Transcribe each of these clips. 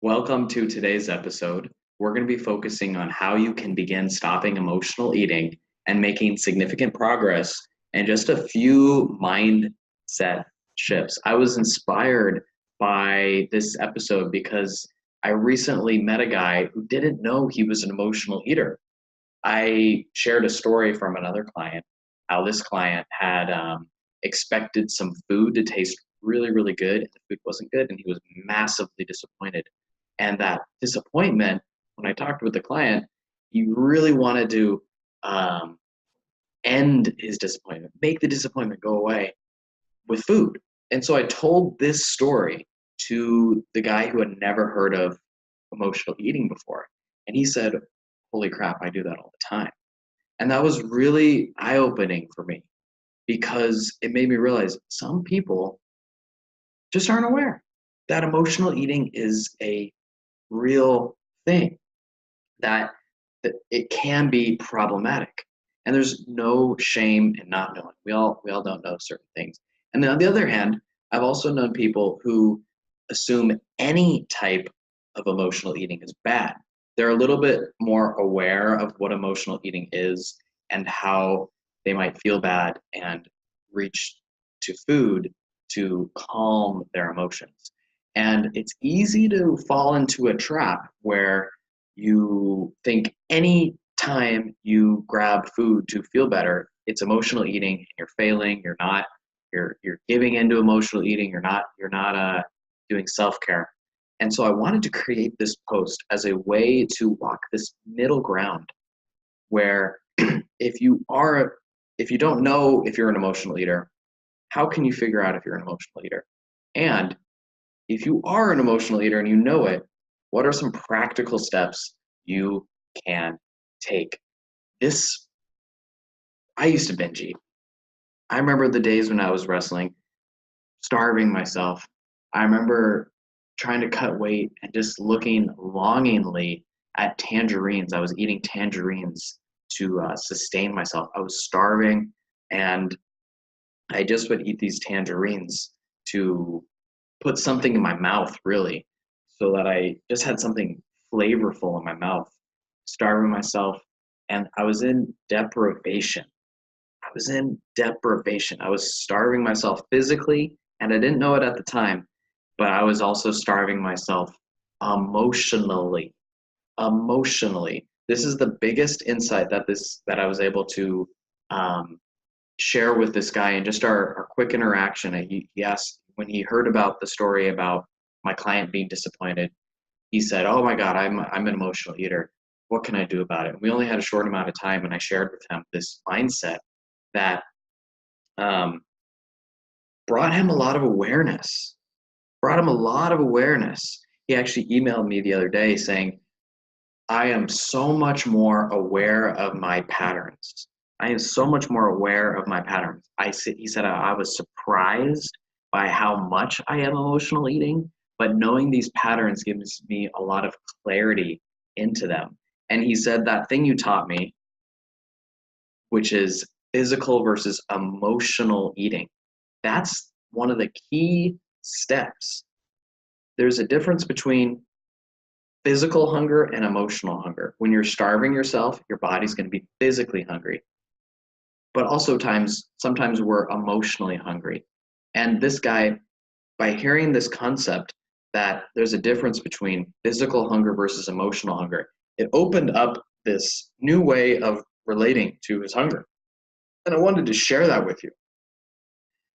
Welcome to today's episode. We're going to be focusing on how you can begin stopping emotional eating and making significant progress in just a few mindset shifts. I was inspired by this episode because I recently met a guy who didn't know he was an emotional eater. I shared a story from another client, how this client had expected some food to taste really, really good, and the food wasn't good, and he was massively disappointed. And that disappointment, when I talked with the client, he really wanted to um, end his disappointment, make the disappointment go away with food. And so I told this story to the guy who had never heard of emotional eating before. And he said, "Holy crap, I do that all the time." And that was really eye opening for me because it made me realize some people just aren't aware that emotional eating is a real thing, that, that it can be problematic. And there's no shame in not knowing. We all don't know certain things. And then on the other hand, I've also known people who assume any type of emotional eating is bad. They're a little bit more aware of what emotional eating is and how they might feel bad and reach to food to calm their emotions. And it's easy to fall into a trap where you think any time you grab food to feel better, it's emotional eating and you're failing, you're giving into emotional eating, you're not doing self-care. And so I wanted to create this post as a way to walk this middle ground where if you don't know if you're an emotional eater, how can you figure out if you're an emotional eater? And if you are an emotional eater and you know it, what are some practical steps you can take? This, I used to binge eat. I remember the days when I was wrestling, starving myself. I remember trying to cut weight and just looking longingly at tangerines. I was eating tangerines to sustain myself. I was starving, and I just would eat these tangerines to put something in my mouth, really, so that I just had something flavorful in my mouth, starving myself. And I was in deprivation. I was in deprivation. I was starving myself physically, and I didn't know it at the time, but I was also starving myself emotionally. Emotionally. This is the biggest insight that I was able to um, share with this guy in just our quick interaction. He asked when he heard about the story about my client being disappointed. He said, "Oh my God, I'm an emotional eater. What can I do about it?" We only had a short amount of time, and I shared with him this mindset that um, brought him a lot of awareness. Brought him a lot of awareness. He actually emailed me the other day saying, "I am so much more aware of my patterns. I am so much more aware of my patterns." He said, I was surprised by how much I am emotional eating, but knowing these patterns gives me a lot of clarity into them." And he said, "That thing you taught me, which is physical versus emotional eating, that's one of the key steps. There's a difference between physical hunger and emotional hunger. When you're starving yourself, your body's going to be physically hungry. But also sometimes we're emotionally hungry. And this guy, by hearing this concept that there's a difference between physical hunger versus emotional hunger, it opened up this new way of relating to his hunger. And I wanted to share that with you.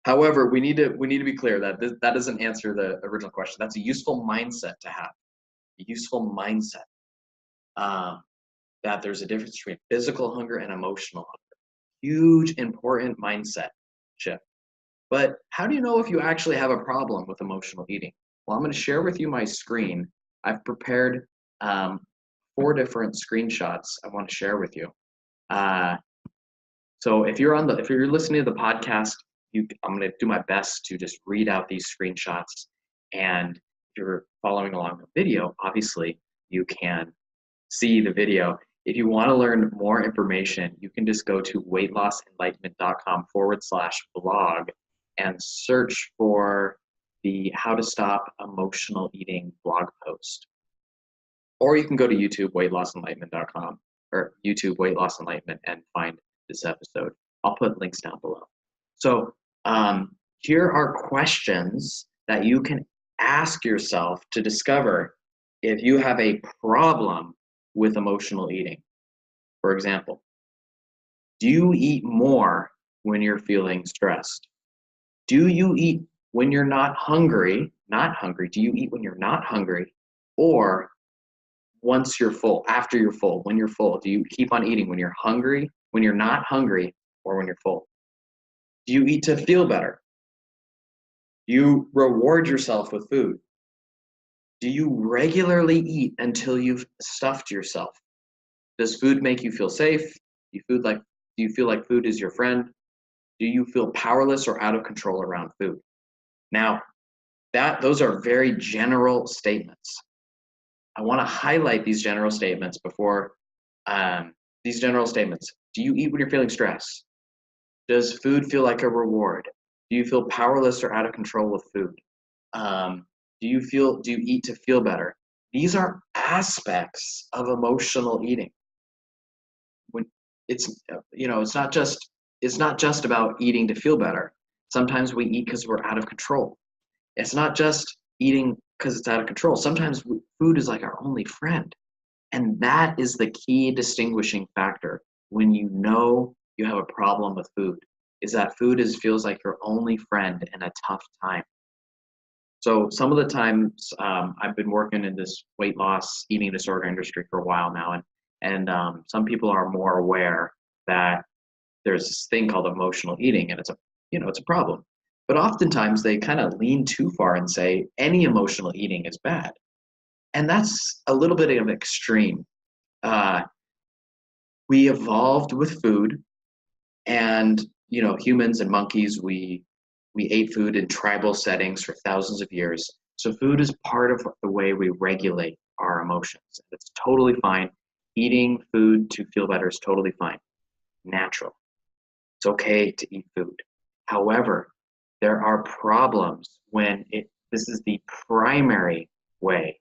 However, we need to be clear that that doesn't answer the original question. That's a useful mindset to have. A useful mindset. Um, that there's a difference between physical hunger and emotional hunger. Huge, important mindset shift. But how do you know if you actually have a problem with emotional eating? Well, I'm going to share with you my screen. I've prepared 4 different screenshots I want to share with you. Uh, so if you're listening to the podcast, I'm going to do my best to just read out these screenshots. And if you're following along the video, obviously you can see the video. If you want to learn more information, you can just go to weightlossenlightenment.com/blog and search for the How to Stop Emotional Eating blog post. Or you can go to YouTube, weightlossenlightenment.com, or YouTube Weight Loss Enlightenment, and find this episode. I'll put links down below. So here are questions that you can ask yourself to discover if you have a problem with emotional eating. For example, do you eat more when you're feeling stressed? Do you eat when you're not hungry? Not hungry. Do you eat when you're not hungry? Or once you're full, after you're full, when you're full? Do you keep on eating when you're hungry, when you're not hungry, or when you're full? Do you eat to feel better? Do you reward yourself with food? Do you regularly eat until you've stuffed yourself? Does food make you feel safe? Do you feel like food is your friend? Do you feel powerless or out of control around food? Now, those are very general statements. I want to highlight these general statements before these general statements. Do you eat when you're feeling stressed? Does food feel like a reward? Do you feel powerless or out of control with food? Do you eat to feel better? These are aspects of emotional eating. When it's not just about eating to feel better. Sometimes we eat because we're out of control. It's not just eating because it's out of control. Sometimes food is like our only friend. And that is the key distinguishing factor when you know you have a problem with food, is that food feels like your only friend in a tough time. So some of the times I've been working in this weight loss eating disorder industry for a while now, and some people are more aware that there's this thing called emotional eating, and it's a problem. But oftentimes they kind of lean too far and say any emotional eating is bad, and that's a little bit of an extreme. We evolved with food, and humans and monkeys, we ate food in tribal settings for thousands of years. So food is part of the way we regulate our emotions. It's totally fine. Eating food to feel better is totally fine. Natural. It's okay to eat food. However, there are problems when this is the primary way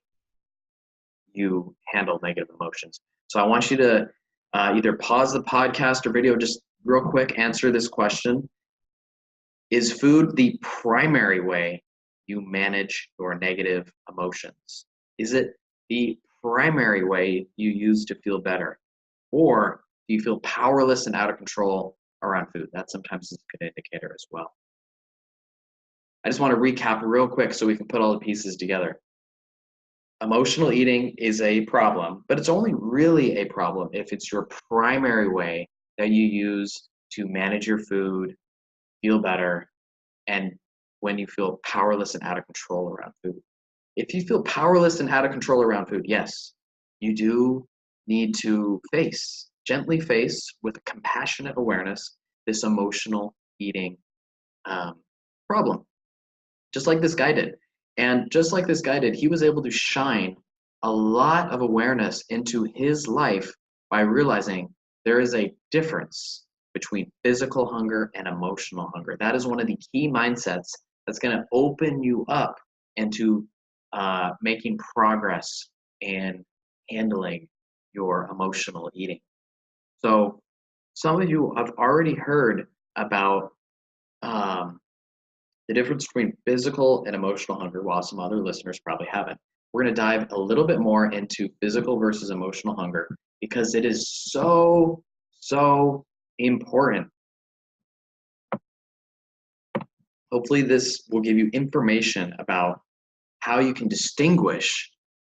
you handle negative emotions. So I want you to either pause the podcast or video, just real quick, answer this question. Is food the primary way you manage your negative emotions? Is it the primary way you use to feel better? Or do you feel powerless and out of control around food? That sometimes is a good indicator as well. I just want to recap real quick so we can put all the pieces together. Emotional eating is a problem, but it's only really a problem if it's your primary way that you use to manage your food, feel better, and when you feel powerless and out of control around food. If you feel powerless and out of control around food, yes, you do need to gently face with compassionate awareness, this emotional eating problem, just like this guy did. And just like this guy did, he was able to shine a lot of awareness into his life by realizing there is a difference between physical hunger and emotional hunger. That is one of the key mindsets that's going to open you up into making progress in handling your emotional eating. So some of you have already heard about the difference between physical and emotional hunger, while some other listeners probably haven't. We're going to dive a little bit more into physical versus emotional hunger because it is so, so important. Hopefully this will give you information about how you can distinguish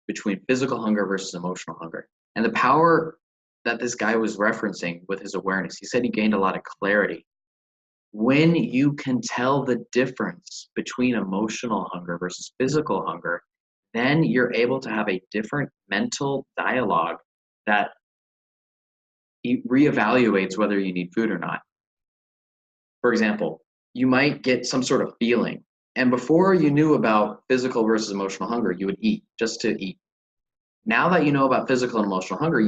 between physical hunger versus emotional hunger. And the power that this guy was referencing with his awareness, he said he gained a lot of clarity. When you can tell the difference between emotional hunger versus physical hunger, then you're able to have a different mental dialogue that reevaluates whether you need food or not. For example, you might get some sort of feeling, and before you knew about physical versus emotional hunger, you would eat just to eat. Now that you know about physical and emotional hunger,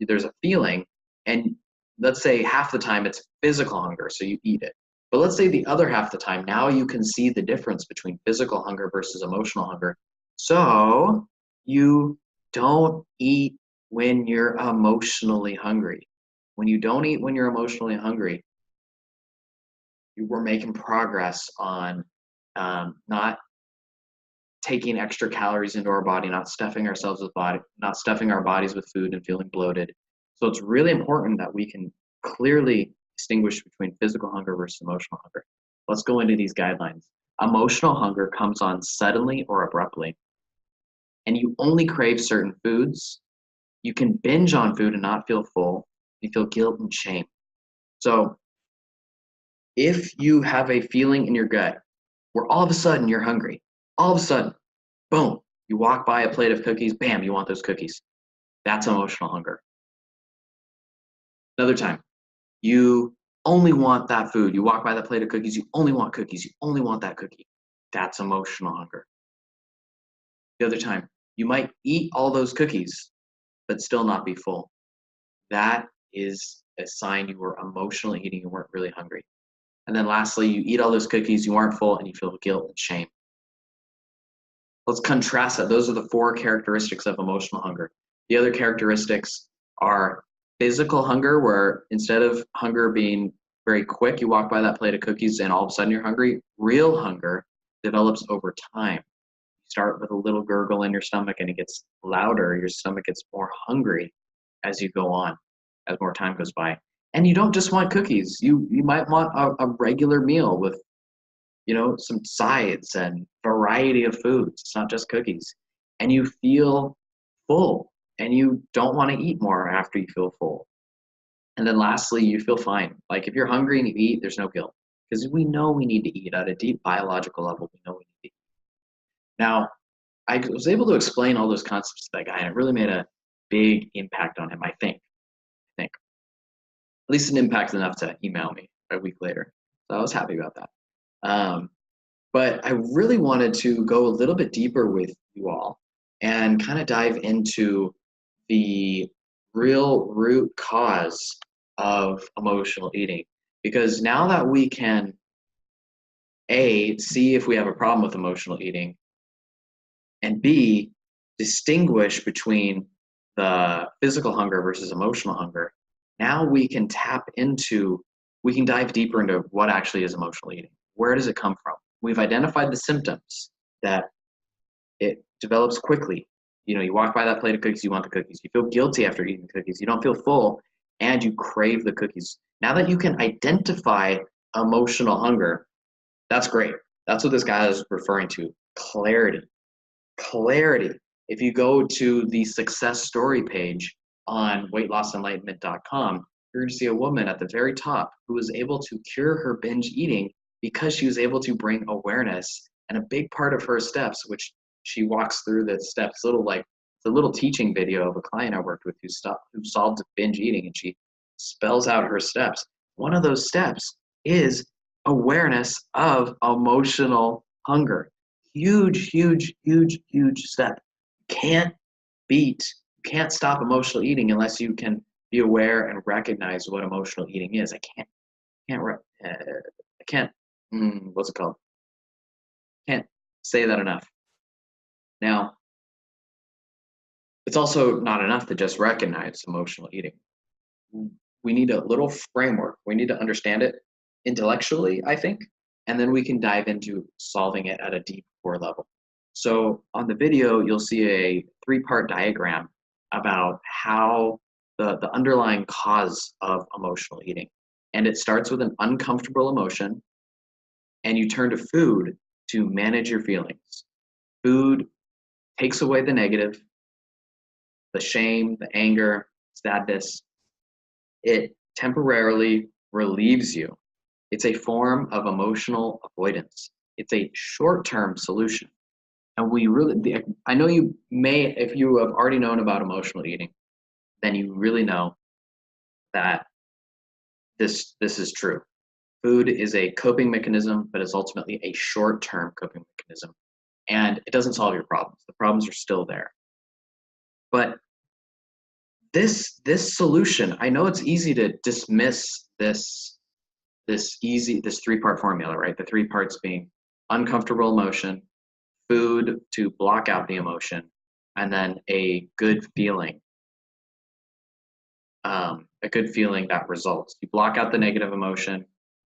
there's a feeling, and let's say half the time it's physical hunger, so you eat it. But let's say the other half the time, now you can see the difference between physical hunger versus emotional hunger. So you don't eat when you're emotionally hungry. When you don't eat when you're emotionally hungry, we're making progress on not taking extra calories into our body, not stuffing ourselves with body, not stuffing our bodies with food and feeling bloated. So it's really important that we can clearly distinguish between physical hunger versus emotional hunger. Let's go into these guidelines. Emotional hunger comes on suddenly or abruptly, and you only crave certain foods. You can binge on food and not feel full. You feel guilt and shame. So if you have a feeling in your gut where all of a sudden you're hungry, all of a sudden, boom, you walk by a plate of cookies, bam, you want those cookies. That's emotional hunger. Another time, you only want that food. You walk by that plate of cookies, you only want cookies, you only want that cookie. That's emotional hunger. The other time, you might eat all those cookies, but still not be full. That is a sign you were emotionally eating, you weren't really hungry. And then lastly, you eat all those cookies, you aren't full, and you feel guilt and shame. Let's contrast that. Those are the 4 characteristics of emotional hunger. The other characteristics are physical hunger, where instead of hunger being very quick, you walk by that plate of cookies and all of a sudden you're hungry. Real hunger develops over time. You start with a little gurgle in your stomach and it gets louder. Your stomach gets more hungry as you go on, as more time goes by. And you don't just want cookies. You might want a regular meal with some sides and variety of foods. It's not just cookies. And you feel full and you don't want to eat more after you feel full. And then lastly, you feel fine. Like if you're hungry and you eat, there's no guilt because we know we need to eat at a deep biological level. We know we need to eat. Now, I was able to explain all those concepts to that guy and it really made a big impact on him, I think. At least an impact enough to email me a week later. So I was happy about that. But I really wanted to go a little bit deeper with you all and kind of dive into the real root cause of emotional eating. Because now that we can, A, see if we have a problem with emotional eating, and B, distinguish between the physical hunger versus emotional hunger, now we can we can dive deeper into what actually is emotional eating. Where does it come from? We've identified the symptoms, that it develops quickly. You walk by that plate of cookies, you want the cookies. You feel guilty after eating the cookies. You don't feel full, and you crave the cookies. Now that you can identify emotional hunger, that's great. That's what this guy is referring to. Clarity. Clarity. If you go to the success story page on weightlossenlightenment.com, you're going to see a woman at the very top who was able to cure her binge eating because she was able to bring awareness. And a big part of her steps, which she walks through the steps, the little teaching video of a client I worked with who solved binge eating, and she spells out her steps. One of those steps is awareness of emotional hunger. Huge, huge, huge, huge step. You can't stop emotional eating unless you can be aware and recognize what emotional eating is. What's it called? Can't say that enough. Now, it's also not enough to just recognize emotional eating. We need a little framework. We need to understand it intellectually, I think, and then we can dive into solving it at a deep core level. So on the video, you'll see a 3-part diagram about how the underlying cause of emotional eating. And it starts with an uncomfortable emotion, and you turn to food to manage your feelings. Food takes away the negative, the shame, the anger, sadness. It temporarily relieves you. It's a form of emotional avoidance. It's a short-term solution. And I know you may, if you have already known about emotional eating, then you really know that this is true. Food is a coping mechanism, but it's ultimately a short-term coping mechanism. And it doesn't solve your problems. The problems are still there. But this solution, I know it's easy to dismiss this 3-part formula, right? The 3 parts being uncomfortable emotion, food to block out the emotion, and then a good feeling. A good feeling that results. You block out the negative emotion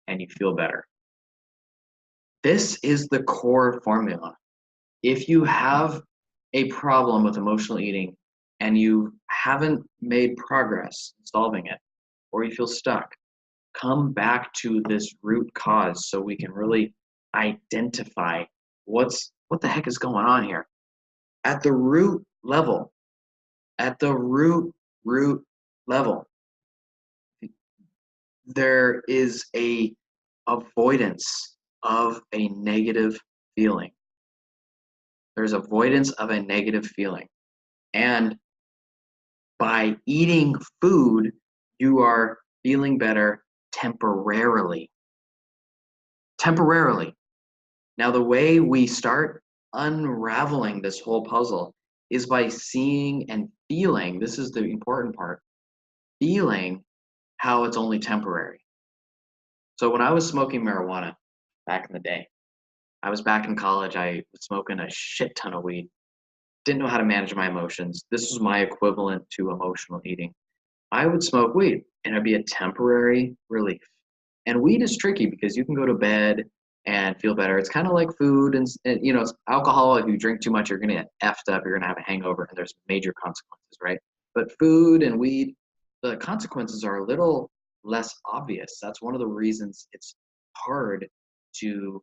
and you feel better. This is the core formula. If you have a problem with emotional eating and you haven't made progress in solving it, or you feel stuck, come back to this root cause so we can really identify what the heck is going on here. At the root level, at the root level, there is a avoidance of a negative feeling. There's avoidance of a negative feeling. And by eating food, you are feeling better temporarily. Temporarily. Now, the way we start unraveling this whole puzzle is by seeing and feeling, this is the important part, feeling how it's only temporary. So when I was smoking marijuana back in the day, I was back in college, I was smoking a shit ton of weed. Didn't know how to manage my emotions. This was my equivalent to emotional eating. I would smoke weed and it'd be a temporary relief. And weed is tricky because you can go to bed and feel better. It's kind of like food and it's alcohol. If you drink too much, you're going to get effed up. You're going to have a hangover and there's major consequences, right? But food and weed, the consequences are a little less obvious. That's one of the reasons it's hard to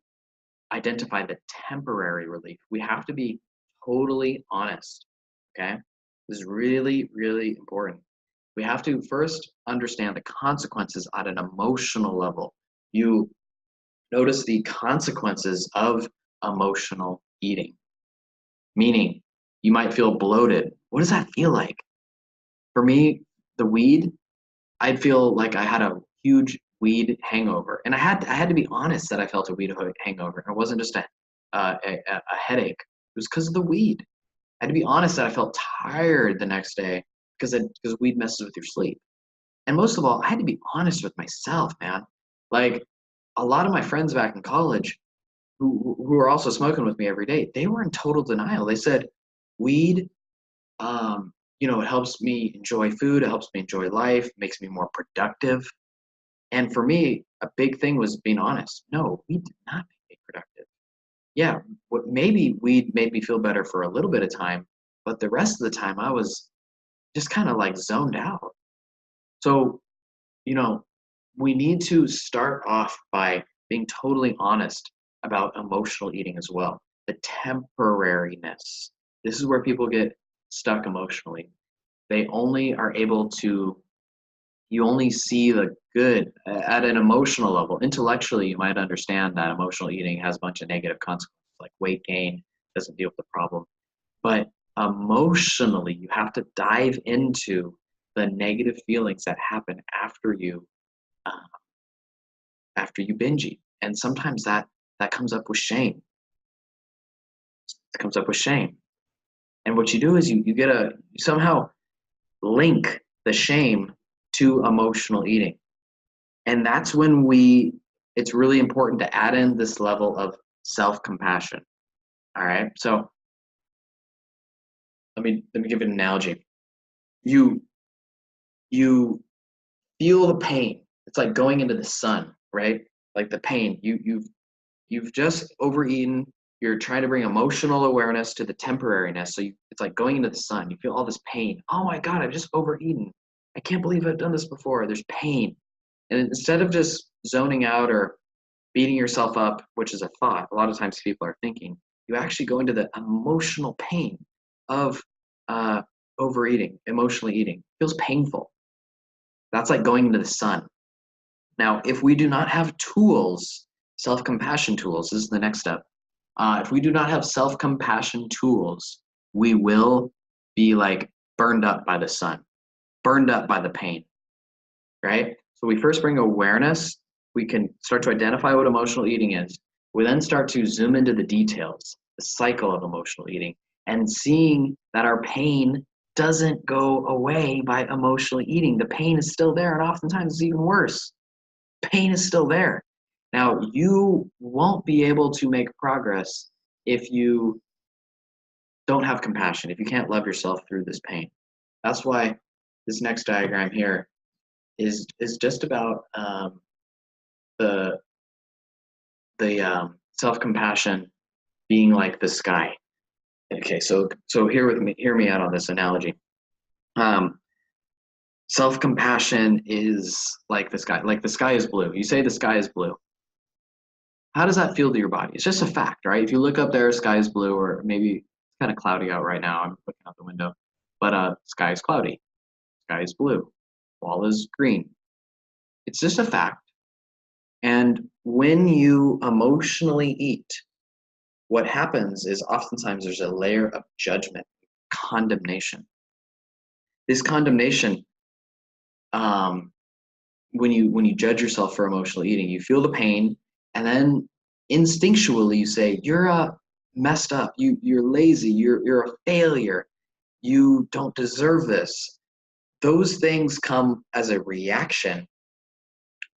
identify the temporary relief. We have to be totally honest, okay? This is really, really important. We have to first understand the consequences at an emotional level. You notice the consequences of emotional eating, meaning you might feel bloated. What does that feel like? For me, the weed, I'd feel like I had a huge weed hangover, and I had to be honest that I felt a weed hangover. It wasn't just a headache; it was because of the weed. I had to be honest that I felt tired the next day because weed messes with your sleep. And most of all, I had to be honest with myself, man. Like a lot of my friends back in college who were also smoking with me every day, they were in total denial. They said, weed, it helps me enjoy food, it helps me enjoy life, makes me more productive. And for me, a big thing was being honest. No, weed did not make me productive. Yeah, maybe weed made me feel better for a little bit of time, but the rest of the time I was just kind of like zoned out. So, we need to start off by being totally honest about emotional eating as well. The temporariness. This is where people get stuck emotionally. They only are able to, you only see the good at an emotional level. Intellectually, you might understand that emotional eating has a bunch of negative consequences, like weight gain, doesn't deal with the problem. But emotionally, you have to dive into the negative feelings that happen uh, after you binge eat. And sometimes that comes up with shame. It comes up with shame. And what you do is you somehow link the shame to emotional eating. And that's when it's really important to add in this level of self-compassion. All right. So let me give you an analogy. You feel the pain. It's like going into the sun, right? Like the pain. You've just overeaten. You're trying to bring emotional awareness to the temporariness. So it's like going into the sun. You feel all this pain. Oh my God, I've just overeaten. I can't believe I've done this before. There's pain. And instead of just zoning out or beating yourself up, which is a thought, a lot of times people are thinking, you actually go into the emotional pain of overeating, emotionally eating. It feels painful. That's like going into the sun. Now, if we do not have tools, self-compassion tools, this is the next step. If we do not have self-compassion tools, we will be like burned up by the sun, burned up by the pain, right? So we first bring awareness. We can start to identify what emotional eating is. We then start to zoom into the details, the cycle of emotional eating, and seeing that our pain doesn't go away by emotionally eating. The pain is still there, and oftentimes it's even worse. Pain is still there. Now, you won't be able to make progress if you don't have compassion, if you can't love yourself through this pain. That's why this next diagram here is just about the self-compassion being like the sky. Okay, so hear me out on this analogy. Self-compassion is like the sky. Like the sky is blue. You say the sky is blue. How does that feel to your body? It's just a fact, right? If you look up there, sky is blue, or maybe it's kind of cloudy out right now. I'm looking out the window, but sky is cloudy. Sky is blue. Wall is green. It's just a fact. And when you emotionally eat, what happens is oftentimes there's a layer of judgment, condemnation. This condemnation, when you judge yourself for emotional eating, you feel the pain, and then instinctually you say, "You're messed up. You're lazy. You're a failure. You don't deserve this." Those things come as a reaction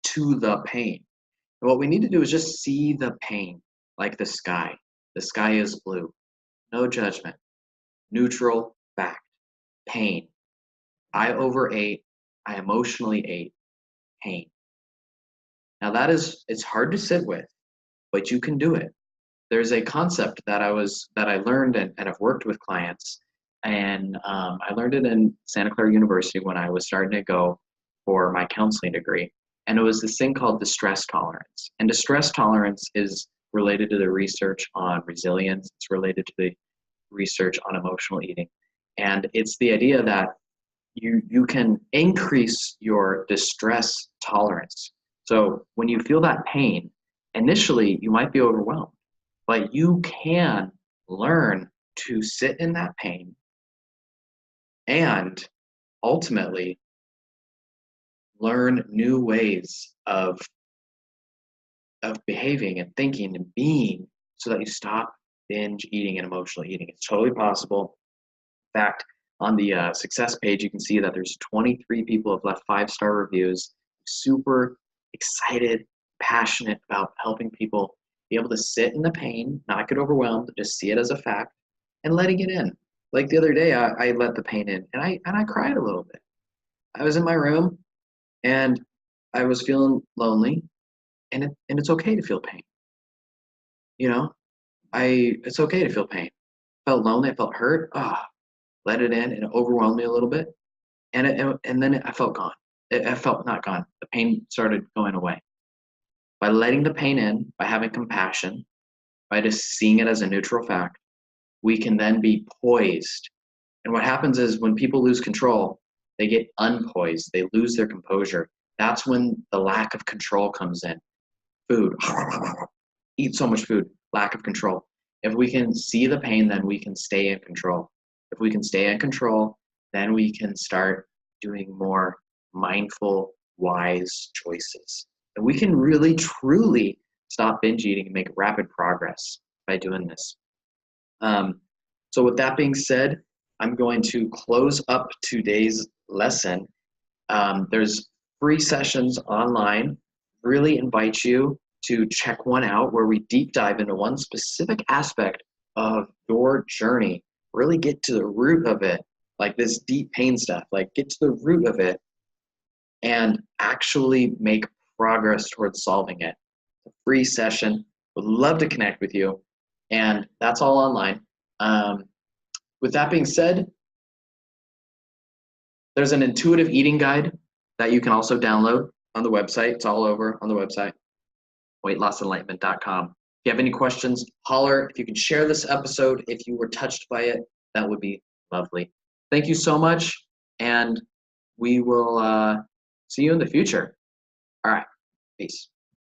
to the pain. And what we need to do is just see the pain like the sky. The sky is blue. No judgment. Neutral fact. Pain. I overate. I emotionally ate. Pain. Now it's hard to sit with, but you can do it. There's a concept that I learned and have worked with clients, and I learned it in Santa Clara University when I was starting to go for my counseling degree. And it was this thing called distress tolerance. And distress tolerance is related to the research on resilience. It's related to the research on emotional eating. And it's the idea that you can increase your distress tolerance. So when you feel that pain, initially you might be overwhelmed, but you can learn to sit in that pain and ultimately learn new ways of behaving and thinking and being so that you stop binge eating and emotional eating. It's totally possible. In fact, on the success page, you can see that there's 23 people have left 5-star reviews. Super excited, passionate about helping people be able to sit in the pain, not get overwhelmed, just see it as a fact, and letting it in. Like the other day, I let the pain in, and I cried a little bit. I was in my room, and I was feeling lonely, and it's okay to feel pain. You know, it's okay to feel pain. I felt lonely, I felt hurt. Let it in, and it overwhelmed me a little bit, and then I felt gone. I felt not gone. The pain started going away. By letting the pain in, by having compassion, by just seeing it as a neutral fact, we can then be poised. And what happens is when people lose control, they get unpoised. They lose their composure. That's when the lack of control comes in. Food. Eat so much food. Lack of control. If we can see the pain, then we can stay in control. If we can stay in control, then we can start doing more mindful, wise choices. And we can really, truly stop binge eating and make rapid progress by doing this. So with that being said, I'm going to close up today's lesson. There's free sessions online. Really invite you to check one out where we deep dive into one specific aspect of your journey. Really get to the root of it, like this deep pain stuff, like get to the root of it and actually make progress towards solving it. A free session. Would love to connect with you. And that's all online. With that being said, there's an intuitive eating guide that you can also download on the website. It's all over on the website, weightlossenlightenment.com. If you have any questions, holler. If you could share this episode, if you were touched by it, that would be lovely. Thank you so much, and we will see you in the future. All right, peace.